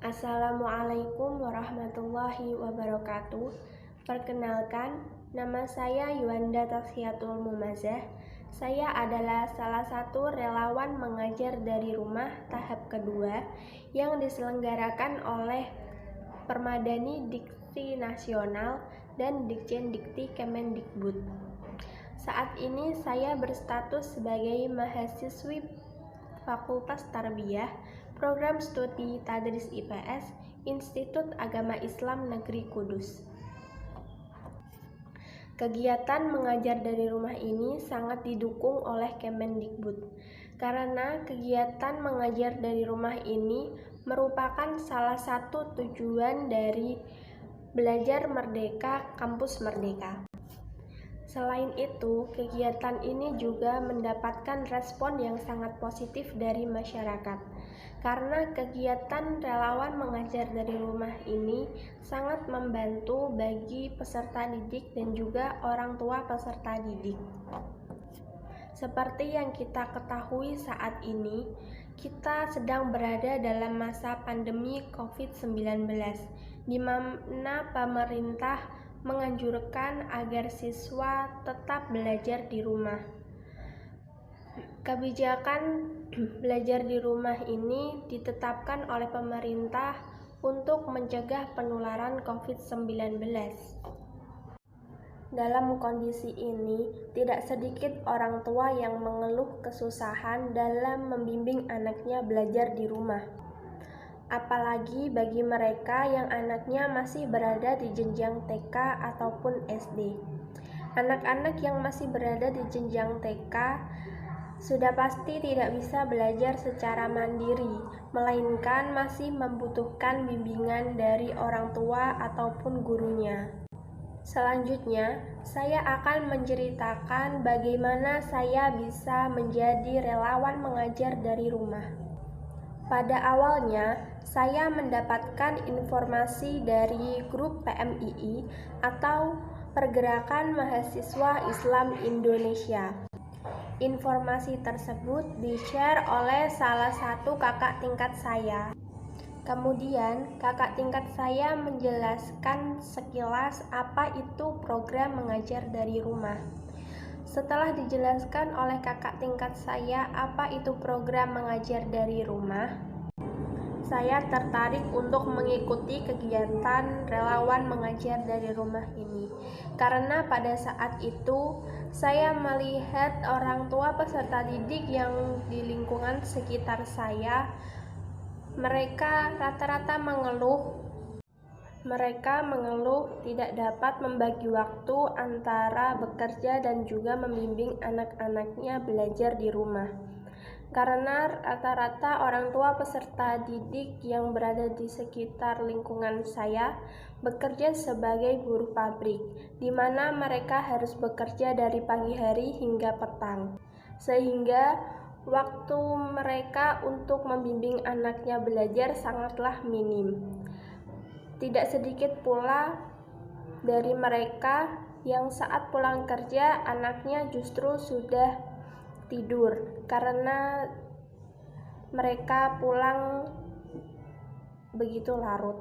Assalamualaikum warahmatullahi wabarakatuh. Perkenalkan, nama saya Yuanda Tashiatul Mumazah. Saya adalah salah satu relawan mengajar dari rumah tahap kedua yang diselenggarakan oleh Permadani Dikti Nasional dan Ditjen Dikti Kemendikbud. Saat ini saya berstatus sebagai mahasiswi Fakultas Tarbiyah, Program Studi Tadris IPS, Institut Agama Islam Negeri Kudus. Kegiatan mengajar dari rumah ini sangat didukung oleh Kemendikbud, karena kegiatan mengajar dari rumah ini merupakan salah satu tujuan dari Belajar Merdeka Kampus Merdeka. Selain itu, kegiatan ini juga mendapatkan respon yang sangat positif dari masyarakat, karena kegiatan relawan mengajar dari rumah ini sangat membantu bagi peserta didik dan juga orang tua peserta didik. Seperti yang kita ketahui saat ini, kita sedang berada dalam masa pandemi COVID-19, di mana pemerintah menganjurkan agar siswa tetap belajar di rumah. Kebijakan belajar di rumah ini ditetapkan oleh pemerintah untuk mencegah penularan COVID-19. Dalam kondisi ini, tidak sedikit orang tua yang mengeluh kesusahan dalam membimbing anaknya belajar di rumah. Apalagi bagi mereka yang anaknya masih berada di jenjang TK ataupun SD. Anak-anak yang masih berada di jenjang TK sudah pasti tidak bisa belajar secara mandiri, melainkan masih membutuhkan bimbingan dari orang tua ataupun gurunya. Selanjutnya, saya akan menceritakan bagaimana saya bisa menjadi relawan mengajar dari rumah. Pada awalnya, saya mendapatkan informasi dari grup PMII atau Pergerakan Mahasiswa Islam Indonesia. Informasi tersebut di-share oleh salah satu kakak tingkat saya. Kemudian, kakak tingkat saya menjelaskan sekilas apa itu program mengajar dari rumah. Setelah dijelaskan oleh kakak tingkat saya apa itu program mengajar dari rumah, saya tertarik untuk mengikuti kegiatan relawan mengajar dari rumah ini. Karena pada saat itu, saya melihat orang tua peserta didik yang di lingkungan sekitar saya, mereka rata-rata mengeluh tidak dapat membagi waktu antara bekerja dan juga membimbing anak-anaknya belajar di rumah. Karena rata-rata orang tua peserta didik yang berada di sekitar lingkungan saya bekerja sebagai buruh pabrik, di mana mereka harus bekerja dari pagi hari hingga petang. Sehingga waktu mereka untuk membimbing anaknya belajar sangatlah minim. Tidak sedikit pula dari mereka yang saat pulang kerja anaknya justru sudah tidur karena mereka pulang begitu larut.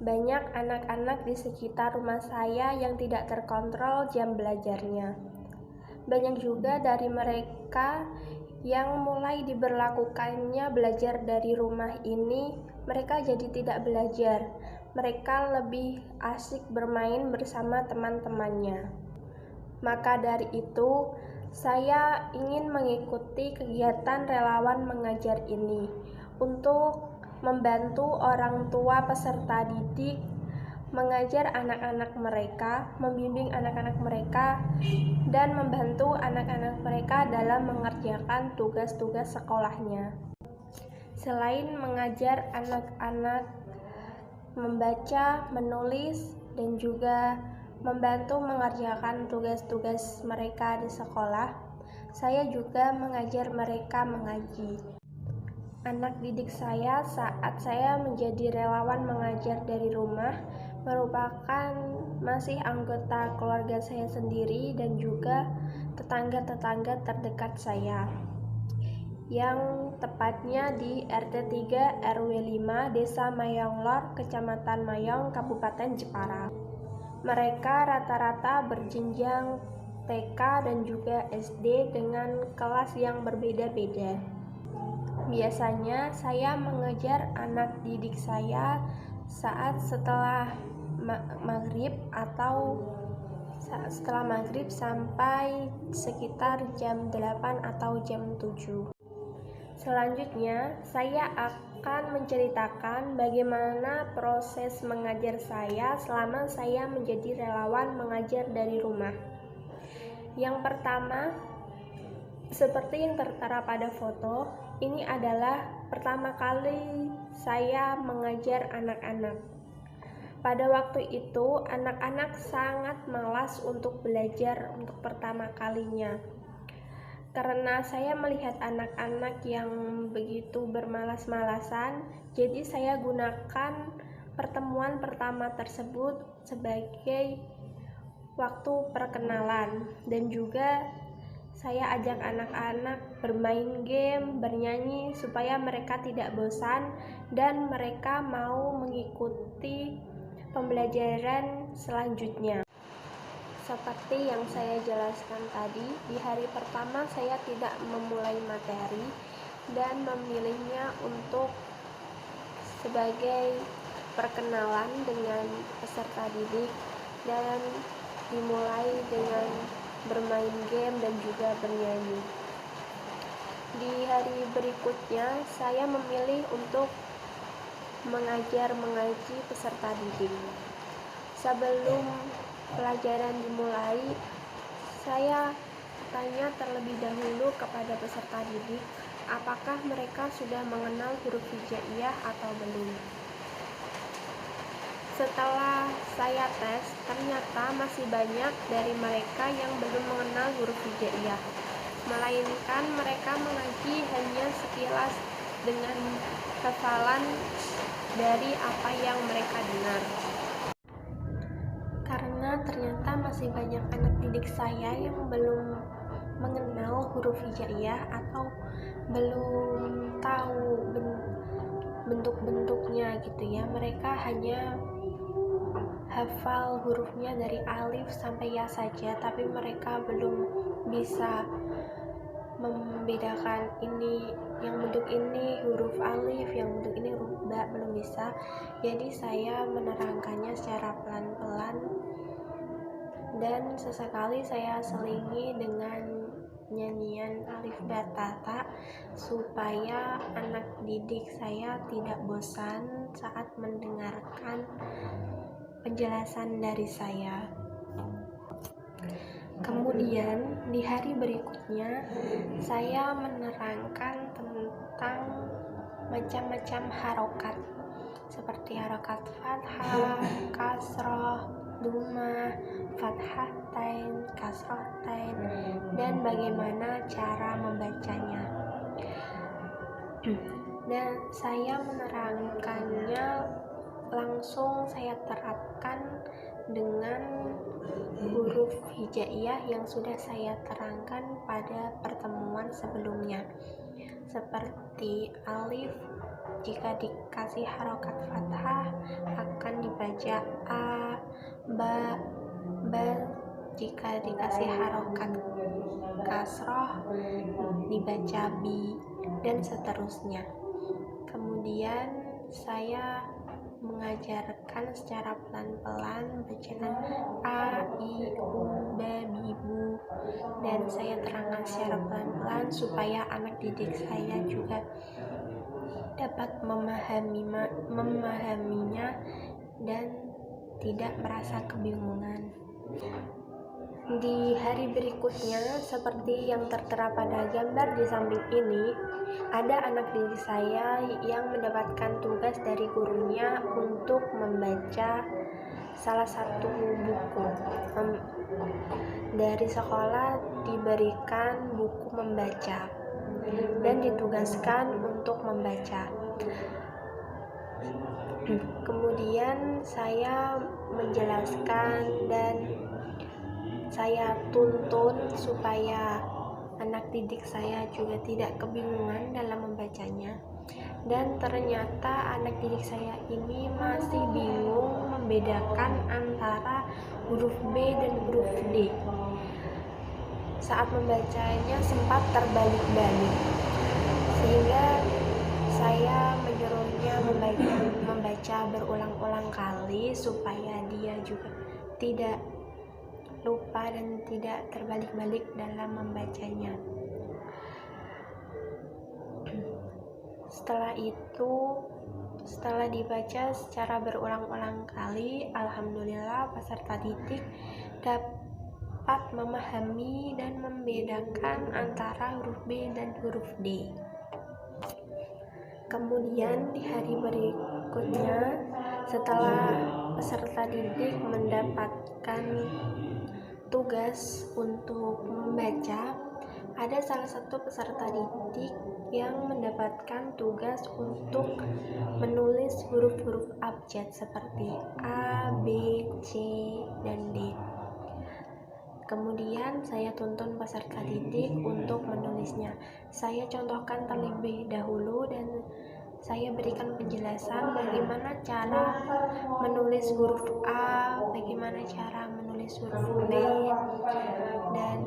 Banyak anak-anak di sekitar rumah saya yang tidak terkontrol jam belajarnya. Banyak juga dari mereka yang mulai diberlakukannya belajar dari rumah ini, mereka jadi tidak belajar. Mereka lebih asik bermain bersama teman-temannya. Maka dari itu, saya ingin mengikuti kegiatan relawan mengajar ini untuk membantu orang tua peserta didik mengajar anak-anak mereka, membimbing anak-anak mereka, dan membantu anak-anak mereka dalam mengerjakan tugas-tugas sekolahnya. Selain mengajar anak-anak membaca, menulis, dan juga membantu mengerjakan tugas-tugas mereka di sekolah, saya juga mengajar mereka mengaji. Anak didik saya saat saya menjadi relawan mengajar dari rumah merupakan masih anggota keluarga saya sendiri dan juga tetangga-tetangga terdekat saya. yang tepatnya di RT 3 RW 5 Desa Mayonglor, Kecamatan Mayong, Kabupaten Jepara. Mereka rata-rata berjenjang TK dan juga SD dengan kelas yang berbeda-beda. Biasanya saya mengejar anak didik saya saat setelah maghrib atau setelah maghrib sampai sekitar jam 8 atau jam 7. Selanjutnya, saya akan menceritakan bagaimana proses mengajar saya selama saya menjadi relawan mengajar dari rumah. Yang pertama, seperti yang tertera pada foto, ini adalah pertama kali saya mengajar anak-anak. Pada waktu itu, anak-anak sangat malas untuk belajar untuk pertama kalinya. Karena saya melihat anak-anak yang begitu bermalas-malasan, jadi saya gunakan pertemuan pertama tersebut sebagai waktu perkenalan, dan juga saya ajak anak-anak bermain game, bernyanyi supaya mereka tidak bosan dan mereka mau mengikuti pembelajaran selanjutnya. Seperti yang saya jelaskan tadi, di hari pertama saya tidak memulai materi dan memilihnya untuk sebagai perkenalan dengan peserta didik dan dimulai dengan bermain game dan juga bernyanyi. Di hari berikutnya saya memilih untuk mengaji peserta didik. Sebelum pelajaran dimulai, saya tanya terlebih dahulu kepada peserta didik apakah mereka sudah mengenal huruf hijaiyah atau belum. Setelah saya tes, ternyata masih banyak dari mereka yang belum mengenal huruf hijaiyah, melainkan mereka mengaji hanya sekilas dengan hafalan dari apa yang mereka dengar. Karena ternyata masih banyak anak didik saya yang belum mengenal huruf hijaiyah atau belum tahu bentuk-bentuknya gitu ya. Mereka hanya hafal hurufnya dari alif sampai ya saja, tapi mereka belum bisa membedakan ini yang bentuk ini huruf alif, yang bentuk ini huruf ba, belum bisa. Jadi saya menerangkannya secara pelan-pelan dan sesekali saya selingi dengan nyanyian alif ba ta ta supaya anak didik saya tidak bosan saat mendengarkan penjelasan dari saya. Kemudian di hari berikutnya saya menerangkan tentang macam-macam harokat seperti harokat fathah, kasroh, dhammah, fathatain, kasrohtain, dan bagaimana cara membacanya. Dan saya menerangkannya langsung saya terapkan dengan huruf hijaiyah yang sudah saya terangkan pada pertemuan sebelumnya. Seperti alif, jika dikasih harokat fathah akan dibaca a, ba, jika dikasih harokat kasroh dibaca bi, dan seterusnya. Kemudian saya mengajarkan secara pelan-pelan bacaan a, i, u, ba, bi, bu, dan saya terangkan secara pelan-pelan supaya anak didik saya juga dapat memahaminya dan tidak merasa kebingungan. Di hari berikutnya, seperti yang tertera pada gambar di samping ini, ada anak didik saya yang mendapatkan tugas dari gurunya untuk membaca salah satu buku. Dari sekolah diberikan buku membaca dan ditugaskan untuk membaca. Kemudian saya menjelaskan dan saya tuntun supaya anak didik saya juga tidak kebingungan dalam membacanya. Dan ternyata anak didik saya ini masih bingung membedakan antara huruf B dan huruf D. Saat membacanya sempat terbalik-balik, sehingga saya menyuruhnya membaca berulang-ulang kali supaya dia juga tidak lupa dan tidak terbalik-balik dalam membacanya. Setelah itu, setelah dibaca secara berulang-ulang kali, alhamdulillah peserta didik dapat memahami dan membedakan antara huruf B dan huruf D. Kemudian di hari berikutnya, setelah peserta didik mendapatkan tugas untuk membaca, ada salah satu peserta didik yang mendapatkan tugas untuk menulis huruf-huruf abjad seperti A, B, C, dan D. Kemudian saya tuntun peserta didik untuk menulisnya. Saya contohkan terlebih dahulu dan saya berikan penjelasan bagaimana cara menulis huruf A, bagaimana cara menulis huruf B, dan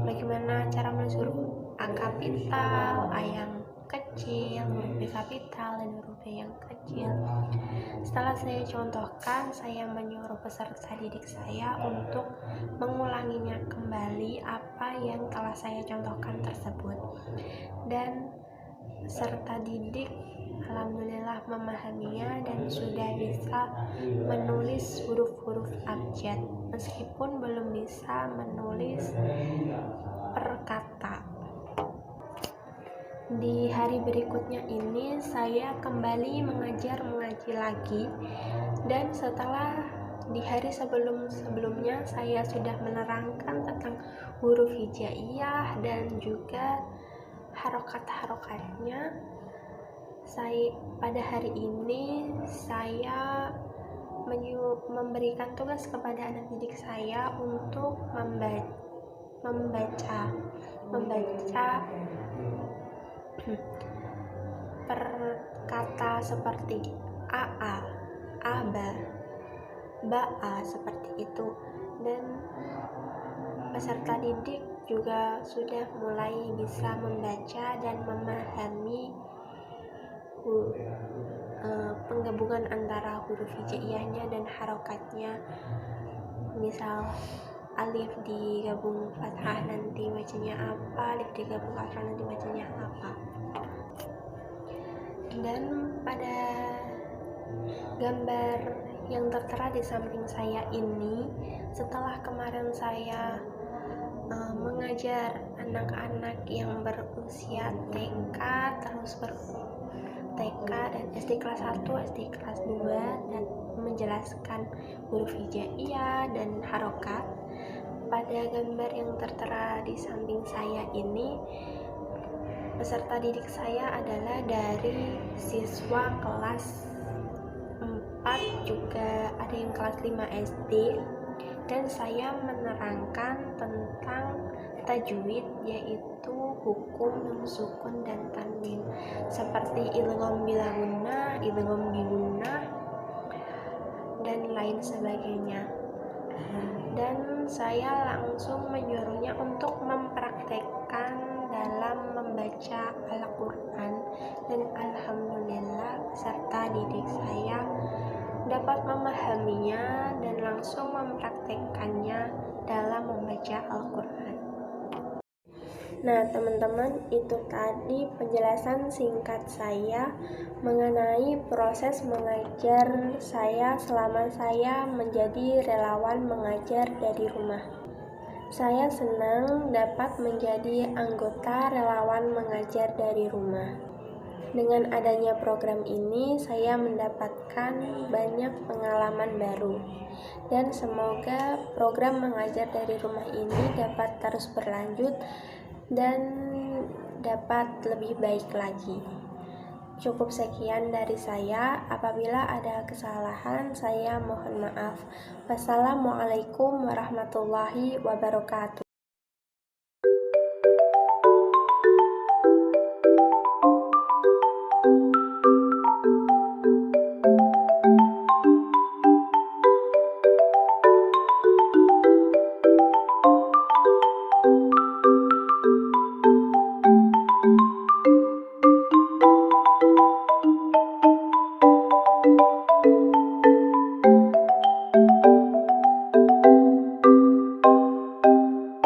bagaimana cara menulis huruf A kapital, A yang kecil, huruf B kapital, dan huruf B yang kecil. Setelah saya contohkan, saya menyuruh peserta didik saya untuk mengulanginya kembali apa yang telah saya contohkan tersebut. Dan peserta didik alhamdulillah memahaminya dan sudah bisa menulis huruf-huruf abjad meskipun belum bisa menulis per kata. Di hari berikutnya ini saya kembali mengaji lagi, dan setelah di hari sebelumnya saya sudah menerangkan tentang huruf hijaiyah dan juga harokat-harokatnya. Pada hari ini saya memberikan tugas kepada anak didik saya untuk membaca per kata seperti AA, ABA, BA seperti itu. Dan peserta didik juga sudah mulai bisa membaca dan memahami penggabungan antara huruf hijaiyahnya dan harokatnya. Misal alif digabung fathah nanti bacanya apa, alif digabung fathah nanti bacanya apa. Dan pada gambar yang tertera di samping saya ini, setelah kemarin saya mengajar anak-anak yang berusia TK, terus TK dan SD kelas 1, SD kelas 2, dan menjelaskan huruf hijaiyah dan harokat. Pada gambar yang tertera di samping saya ini, peserta didik saya adalah dari siswa kelas 4, juga ada yang kelas 5 SD, dan saya menerangkan tentang tajwid, yaitu hukum nun sukun dan tanwin seperti idgham bila gunnah, idgham bi gunnah, dan lain sebagainya. Dan saya langsung menyuruhnya untuk mempraktekkan dalam membaca Al-Quran, dan alhamdulillah peserta didik saya dapat memahaminya dan langsung mempraktekkannya dalam membaca Al-Quran. Nah teman-teman, itu tadi penjelasan singkat saya mengenai proses mengajar saya selama saya menjadi relawan mengajar dari rumah. Saya senang dapat menjadi anggota relawan mengajar dari rumah. Dengan adanya program ini, saya mendapatkan banyak pengalaman baru. Dan semoga program mengajar dari rumah ini dapat terus berlanjut dan dapat lebih baik lagi. Cukup sekian dari saya. Apabila ada kesalahan, saya mohon maaf. Wassalamualaikum warahmatullahi wabarakatuh.